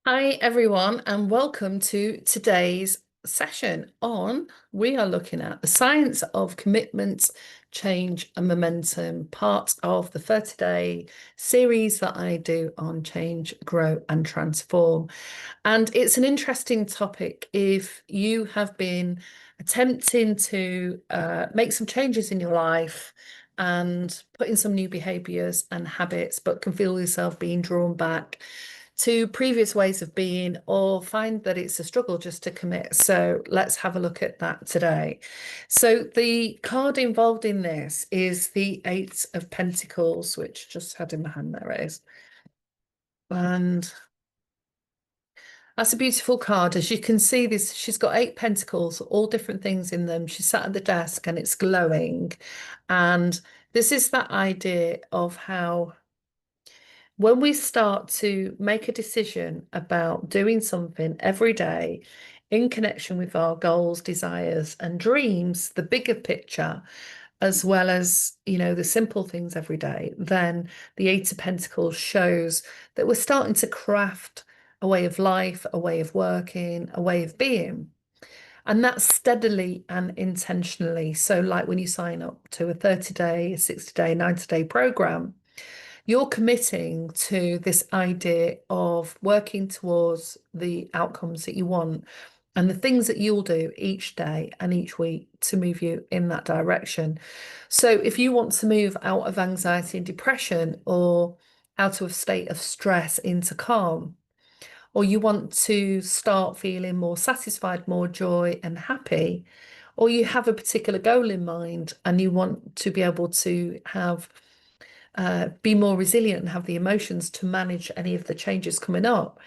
Hi, everyone, and welcome to today's session on we are looking at the science of commitment, change, and momentum, part of the 30-day series that I do on change, grow, and transform. And it's an interesting topic if you have been attempting to make some changes in your life and put in some new behaviors and habits, but can feel yourself being drawn back to previous ways of being or find that it's a struggle just to commit. So let's have a look at that today. So the card involved in this is the Eight of Pentacles, which just had in my hand. There it is. And that's a beautiful card. As you can see, this she's got 8 pentacles, all different things in them. She's sat at the desk and it's glowing. And this is that idea of how when we start to make a decision about doing something every day in connection with our goals, desires, and dreams, the bigger picture, as well as, the simple things every day, then the Eight of Pentacles shows that we're starting to craft a way of life, a way of working, a way of being. And that's steadily and intentionally. So, like when you sign up to a 30-day, a 60-day, 90-day program, you're committing to this idea of working towards the outcomes that you want and the things that you'll do each day and each week to move you in that direction. So if you want to move out of anxiety and depression or out of a state of stress into calm, or you want to start feeling more satisfied, more joy and happy, or you have a particular goal in mind and you want to be able to be more resilient and have the emotions to manage any of the changes coming up,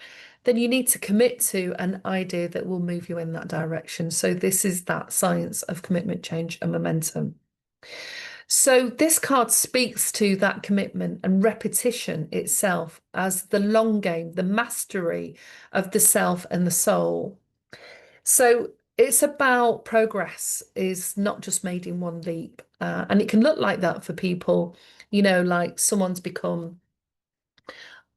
then you need to commit to an idea that will move you in that direction. So this is that science of commitment, change, and momentum. So this card speaks to that commitment and repetition itself as the long game, the mastery of the self and the soul. So it's about progress is not just made in one leap. And it can look like that for people, like someone's become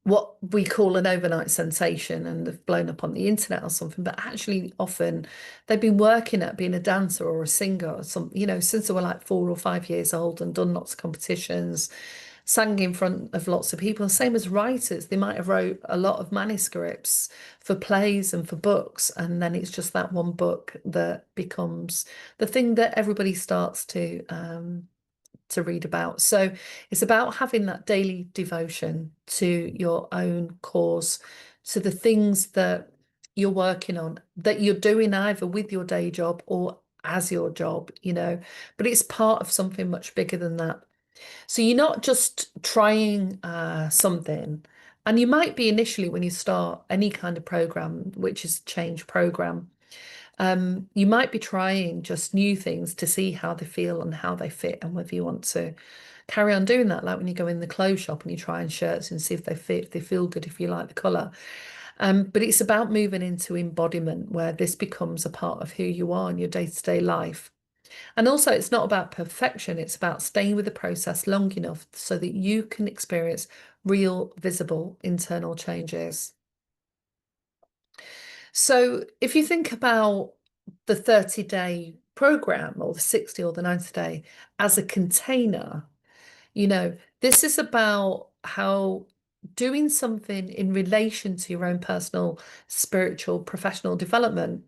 what we call an overnight sensation and they've blown up on the internet or something, but actually often they've been working at being a dancer or a singer or since they were like 4 or 5 years old and done lots of competitions, sang in front of lots of people. Same as writers, they might have wrote a lot of manuscripts for plays and for books, and then it's just that one book that becomes the thing that everybody starts to read about. So it's about having that daily devotion to your own cause, to the things that you're working on, that you're doing either with your day job or as your job, but it's part of something much bigger than that. So you're not just trying something, and you might be initially when you start any kind of program, which is change program, you might be trying just new things to see how they feel and how they fit and whether you want to carry on doing that. Like when you go in the clothes shop and you try on shirts and see if they fit, if they feel good, if you like the colour. But it's about moving into embodiment where this becomes a part of who you are in your day-to-day life. And also, it's not about perfection, it's about staying with the process long enough so that you can experience real, visible internal changes. So if you think about the 30-day program or the 60 or the 90-day as a container, this is about how doing something in relation to your own personal, spiritual, professional development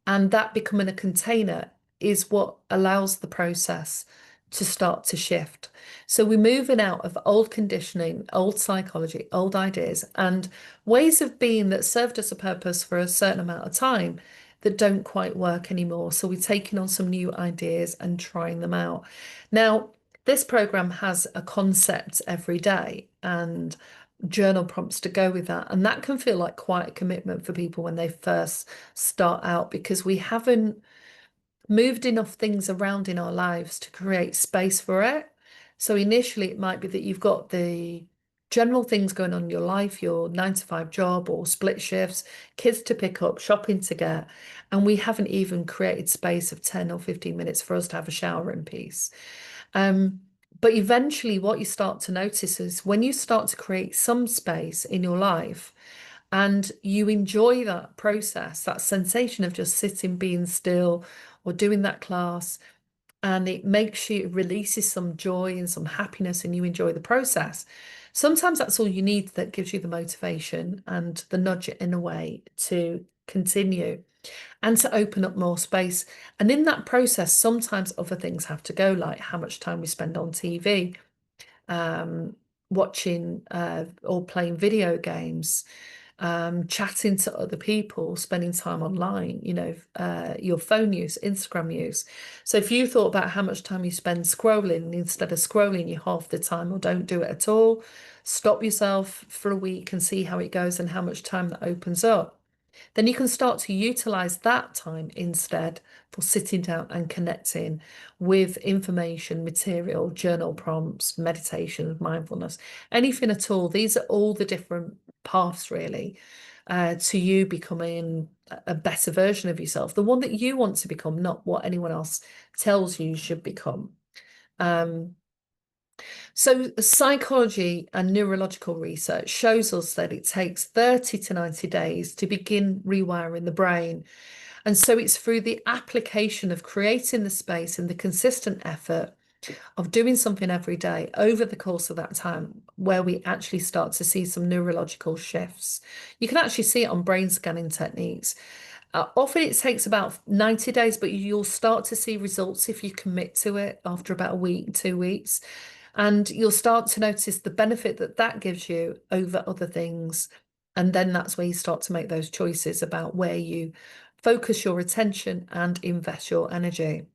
and that becoming a container is what allows the process to start to shift. So we're moving out of old conditioning, old psychology, old ideas, and ways of being that served us a purpose for a certain amount of time that don't quite work anymore. So we're taking on some new ideas and trying them out. Now, this program has a concept every day and journal prompts to go with that. And that can feel like quite a commitment for people when they first start out because we haven't moved enough things around in our lives to create space for it. So initially, it might be that you've got the general things going on in your life, your 9 to 5 job or split shifts, kids to pick up, shopping to get, and we haven't even created space of 10 or 15 minutes for us to have a shower in peace. But eventually, what you start to notice is when you start to create some space in your life, And you enjoy that process, that sensation of just sitting, being still, or doing that class. And it makes you, it releases some joy and some happiness, and you enjoy the process. Sometimes that's all you need that gives you the motivation and the nudge in a way to continue and to open up more space. And in that process, sometimes other things have to go, like how much time we spend on TV, um, watching or playing video games, chatting to other people, spending time online, your phone use, Instagram use. So if you thought about how much time you spend scrolling, instead of scrolling you half the time or don't do it at all, stop yourself for a week and see how it goes and how much time that opens up. Then you can start to utilize that time instead for sitting down and connecting with information, material, journal prompts, meditation, mindfulness, anything at all. These are all the different paths, really, to you becoming a better version of yourself, the one that you want to become, not what anyone else tells you should become. So psychology and neurological research shows us that it takes 30 to 90 days to begin rewiring the brain. And so it's through the application of creating the space and the consistent effort of doing something every day over the course of that time where we actually start to see some neurological shifts. You can actually see it on brain scanning techniques. Often it takes about 90 days, but you'll start to see results if you commit to it after about a week, 2 weeks. And you'll start to notice the benefit that that gives you over other things. And then that's where you start to make those choices about where you focus your attention and invest your energy.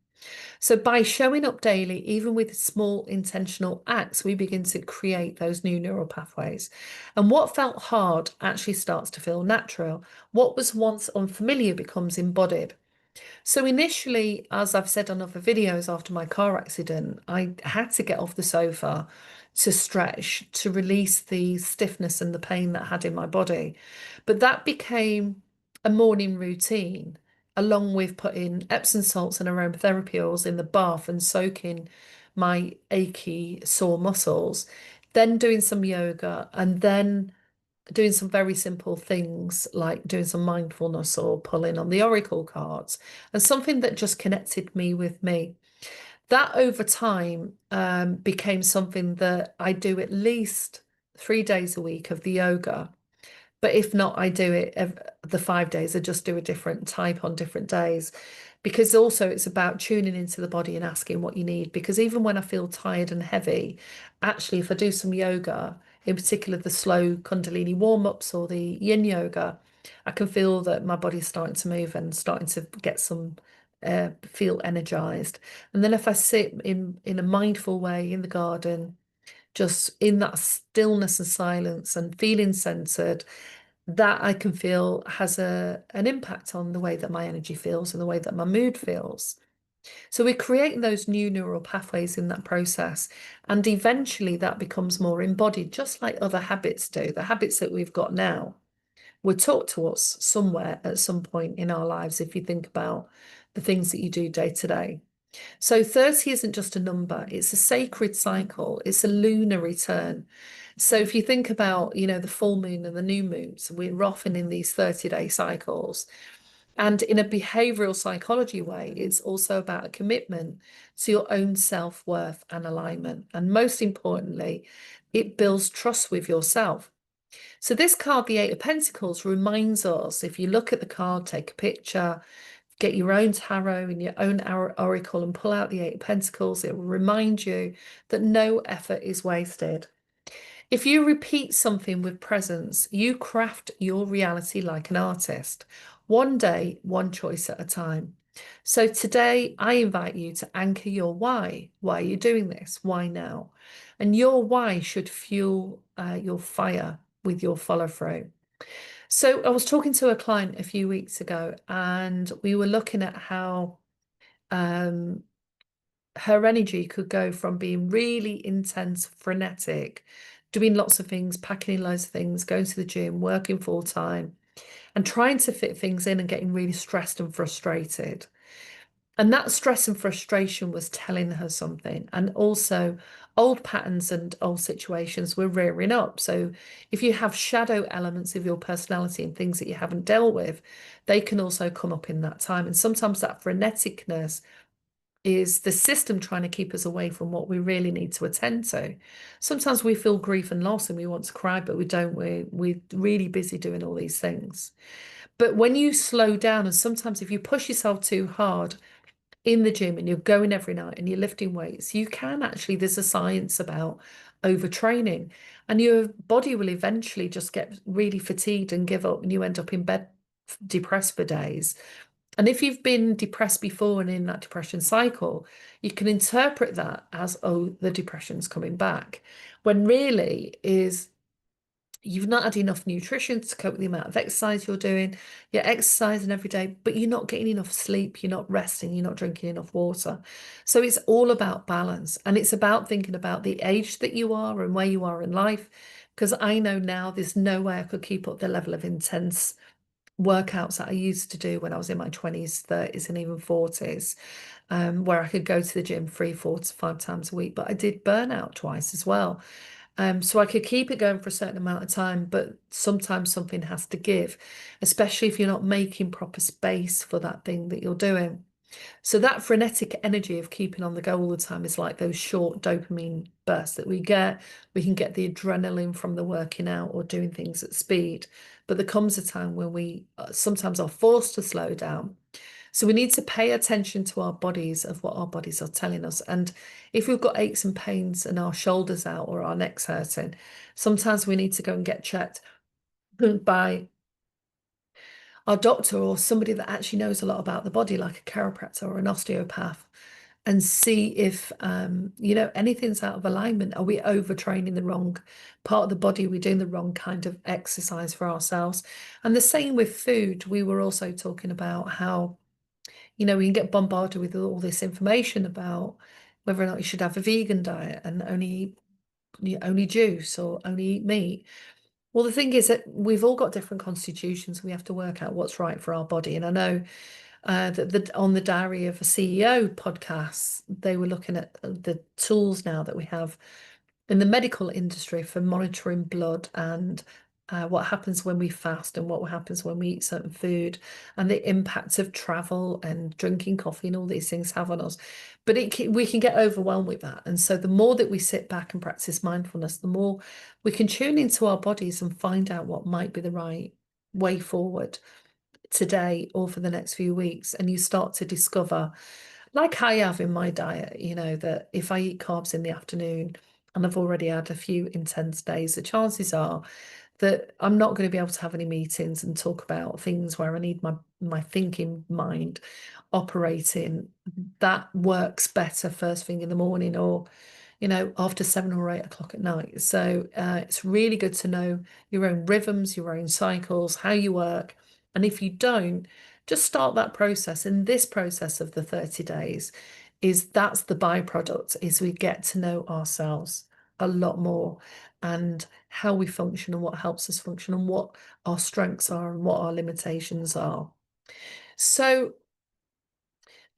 So by showing up daily, even with small intentional acts, we begin to create those new neural pathways. And what felt hard actually starts to feel natural. What was once unfamiliar becomes embodied. So initially, as I've said on other videos, after my car accident, I had to get off the sofa to stretch, to release the stiffness and the pain that I had in my body. But that became a morning routine, along with putting Epsom salts and aromatherapy oils in the bath and soaking my achy, sore muscles, then doing some yoga, and then doing some very simple things like doing some mindfulness or pulling on the oracle cards, and something that just connected me with me. That over time became something that I do at least 3 days a week of the yoga. But if not, I do it the 5 days. I just do a different type on different days. Because also it's about tuning into the body and asking what you need. Because even when I feel tired and heavy, actually, if I do some yoga, in particular the slow Kundalini warm-ups or the yin yoga, I can feel that my body's starting to move and starting to get some feel energized. And then if I sit in a mindful way in the garden, just in that stillness and silence and feeling centered, that I can feel has an impact on the way that my energy feels and the way that my mood feels. So we're creating those new neural pathways in that process, and eventually that becomes more embodied, just like other habits do. The habits that we've got now were taught to us somewhere at some point in our lives, if you think about the things that you do day to day. So 30 isn't just a number, it's a sacred cycle, it's a lunar return. So if you think about, the full moon and the new moon, so we're often in these 30-day cycles. And in a behavioral psychology way, it's also about a commitment to your own self-worth and alignment. And most importantly, it builds trust with yourself. So this card, the Eight of Pentacles, reminds us, if you look at the card, take a picture, get your own tarot and your own oracle and pull out the Eight of Pentacles, it will remind you that no effort is wasted. If you repeat something with presence, you craft your reality like an artist, one day, one choice at a time. So today, I invite you to anchor your why. Why are you doing this? Why now? And your why should fuel your fire with your follow through. So I was talking to a client a few weeks ago, and we were looking at how um, her energy could go from being really intense, frenetic, doing lots of things, packing in loads of things, going to the gym, working full time, and trying to fit things in and getting really stressed and frustrated. And that stress and frustration was telling her something. And also, old patterns and old situations were rearing up. So, if you have shadow elements of your personality and things that you haven't dealt with, they can also come up in that time. And sometimes that freneticness is the system trying to keep us away from what we really need to attend to. Sometimes we feel grief and loss and we want to cry, but we don't. We're really busy doing all these things. But when you slow down, and sometimes if you push yourself too hard, in the gym and you're going every night and you're lifting weights, you can actually, there's a science about overtraining, and your body will eventually just get really fatigued and give up, and you end up in bed depressed for days. And if you've been depressed before and in that depression cycle, you can interpret that as, oh, the depression's coming back, when really is you've not had enough nutrition to cope with the amount of exercise you're doing. You're exercising every day, but you're not getting enough sleep, you're not resting, you're not drinking enough water. So it's all about balance, and it's about thinking about the age that you are and where you are in life. Because I know now there's no way I could keep up the level of intense workouts that I used to do when I was in my 20s, 30s, and even 40s, where I could go to the gym 3, 4 to 5 times a week. But I did burn out twice as well. So I could keep it going for a certain amount of time, but sometimes something has to give, especially if you're not making proper space for that thing that you're doing. So that frenetic energy of keeping on the go all the time is like those short dopamine bursts that we get. We can get the adrenaline from the working out or doing things at speed, but there comes a time when we sometimes are forced to slow down. So we need to pay attention to our bodies, of what our bodies are telling us. And if we've got aches and pains and our shoulders out or our necks hurting, sometimes we need to go and get checked by our doctor or somebody that actually knows a lot about the body, like a chiropractor or an osteopath, and see if anything's out of alignment. Are we overtraining the wrong part of the body? Are we doing the wrong kind of exercise for ourselves? And the same with food. We were also talking about how we can get bombarded with all this information about whether or not you should have a vegan diet and only juice or only eat meat. Well, the thing is that we've all got different constitutions. We have to work out what's right for our body. And I know that on the Diary of a CEO podcast, they were looking at the tools now that we have in the medical industry for monitoring blood and what happens when we fast and what happens when we eat certain food, and the impact of travel and drinking coffee and all these things have on us. But we can get overwhelmed with that. And so the more that we sit back and practice mindfulness, the more we can tune into our bodies and find out what might be the right way forward today or for the next few weeks. And you start to discover, like I have in my diet, that if I eat carbs in the afternoon and I've already had a few intense days, the chances are that I'm not going to be able to have any meetings and talk about things where I need my thinking mind operating. That works better first thing in the morning, or after 7 or 8 o'clock at night. So it's really good to know your own rhythms, your own cycles, how you work. And if you don't, just start that process. And this process of the 30 days that's the byproduct, is we get to know ourselves a lot more, and how we function and what helps us function and what our strengths are and what our limitations are. So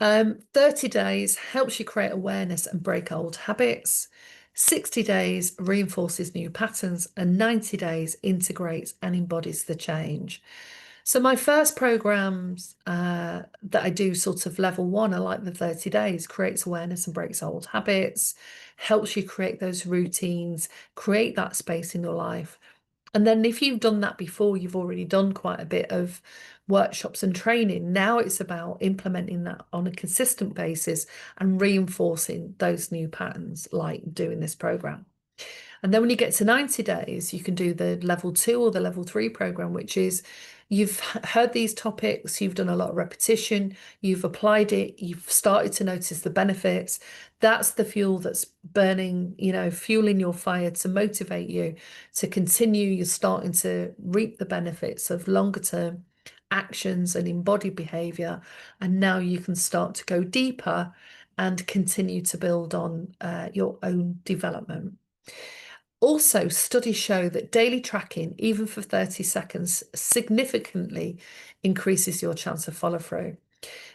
30 days helps you create awareness and break old habits. 60 days reinforces new patterns, and 90 days integrates and embodies the change. So my first programs that I do, sort of level 1, I like the 30 days, creates awareness and breaks old habits, helps you create those routines, create that space in your life. And then if you've done that before, you've already done quite a bit of workshops and training. Now it's about implementing that on a consistent basis and reinforcing those new patterns, like doing this program. And then when you get to 90 days, you can do the level 2 or the level 3 program, which is you've heard these topics, you've done a lot of repetition, you've applied it, you've started to notice the benefits. That's the fuel that's burning, fueling your fire to motivate you to continue. You're starting to reap the benefits of longer term actions and embodied behavior. And now you can start to go deeper and continue to build on your own development. Also, studies show that daily tracking, even for 30 seconds, significantly increases your chance of follow through.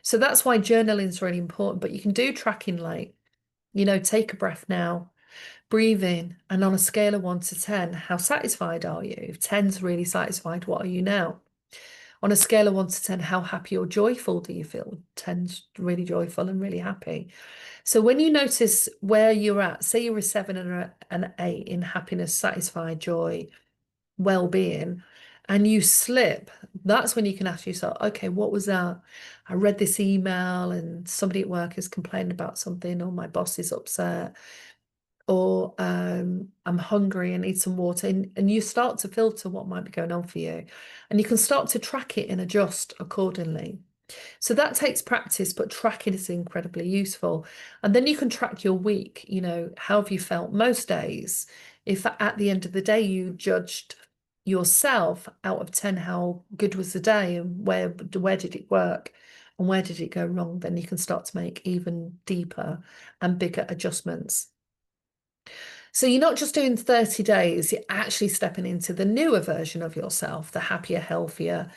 So that's why journaling is really important. But you can do tracking like, take a breath now, breathe in, and on a scale of 1 to 10, how satisfied are you? If 10's really satisfied, what are you now? On a scale of 1 to 10, how happy or joyful do you feel? 10's really joyful and really happy. So when you notice where you're at, say you're a 7 and an 8 in happiness, satisfied, joy, well-being, and you slip, that's when you can ask yourself, okay, what was that? I read this email and somebody at work is complaining about something, or my boss is upset, or I'm hungry and need some water. And you start to filter what might be going on for you. And you can start to track it and adjust accordingly. So that takes practice, but tracking is incredibly useful. And then you can track your week, how have you felt most days? If at the end of the day you judged yourself out of 10, how good was the day and where did it work and where did it go wrong, then you can start to make even deeper and bigger adjustments. So you're not just doing 30 days, you're actually stepping into the newer version of yourself, the happier, healthier,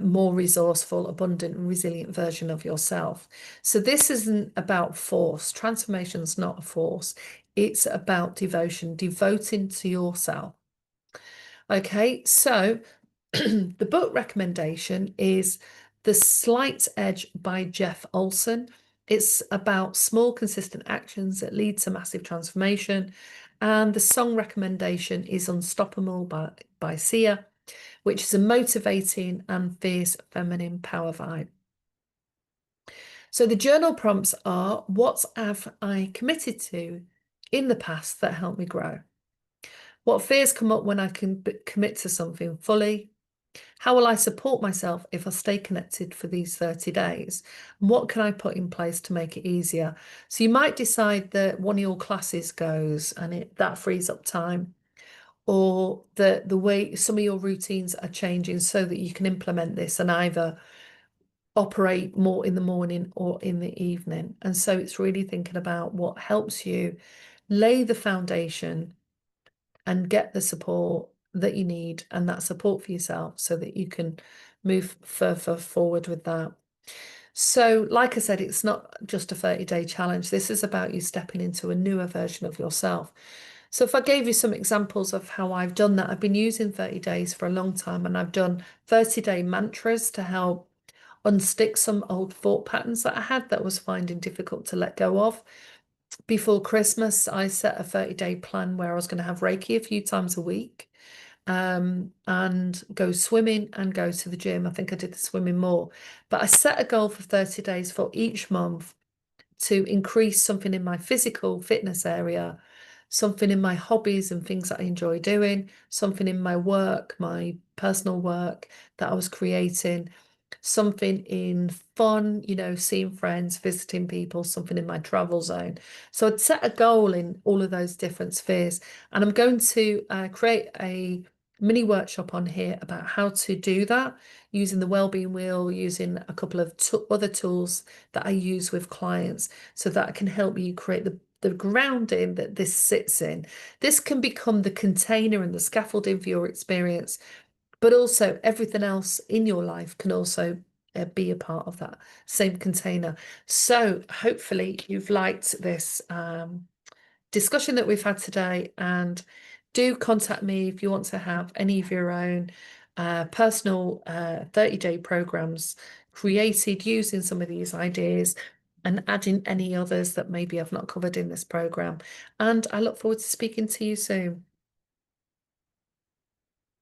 more resourceful, abundant, and resilient version of yourself. So this isn't about force. Transformation's not a force. It's about devotion, devoting to yourself. Okay, so the book recommendation is The Slight Edge by Jeff Olson. It's about small, consistent actions that lead to massive transformation. And the song recommendation is Unstoppable by Sia, which is a motivating and fierce feminine power vibe. So the journal prompts are, what have I committed to in the past that helped me grow? What fears come up when I can commit to something fully? How will I support myself if I stay connected for these 30 days? And what can I put in place to make it easier? So you might decide that one of your classes goes and that frees up time, or the way some of your routines are changing so that you can implement this and either operate more in the morning or in the evening. And so it's really thinking about what helps you lay the foundation and get the support that you need and that support for yourself so that you can move further forward with that. So, like I said, it's not just a 30-day challenge. This is about you stepping into a newer version of yourself. So if I gave you some examples of how I've done that, I've been using 30 days for a long time, and I've done 30-day mantras to help unstick some old thought patterns that I had that was finding difficult to let go of. Before Christmas, I set a 30-day plan where I was going to have Reiki a few times a week, and go swimming and go to the gym. I think I did the swimming more, but I set a goal for 30 days for each month to increase something in my physical fitness area, something in my hobbies and things that I enjoy doing, something in my work, my personal work that I was creating, something in fun, seeing friends, visiting people, something in my travel zone. So I'd set a goal in all of those different spheres, and I'm going to create a mini workshop on here about how to do that using the wellbeing wheel, using a couple of other tools that I use with clients, so that can help you create the grounding that this sits in. This can become the container and the scaffolding for your experience, but also everything else in your life can also be a part of that same container. So hopefully you've liked this discussion that we've had today, and do contact me if you want to have any of your own personal 30-day programs created using some of these ideas and adding any others that maybe I've not covered in this program. And I look forward to speaking to you soon.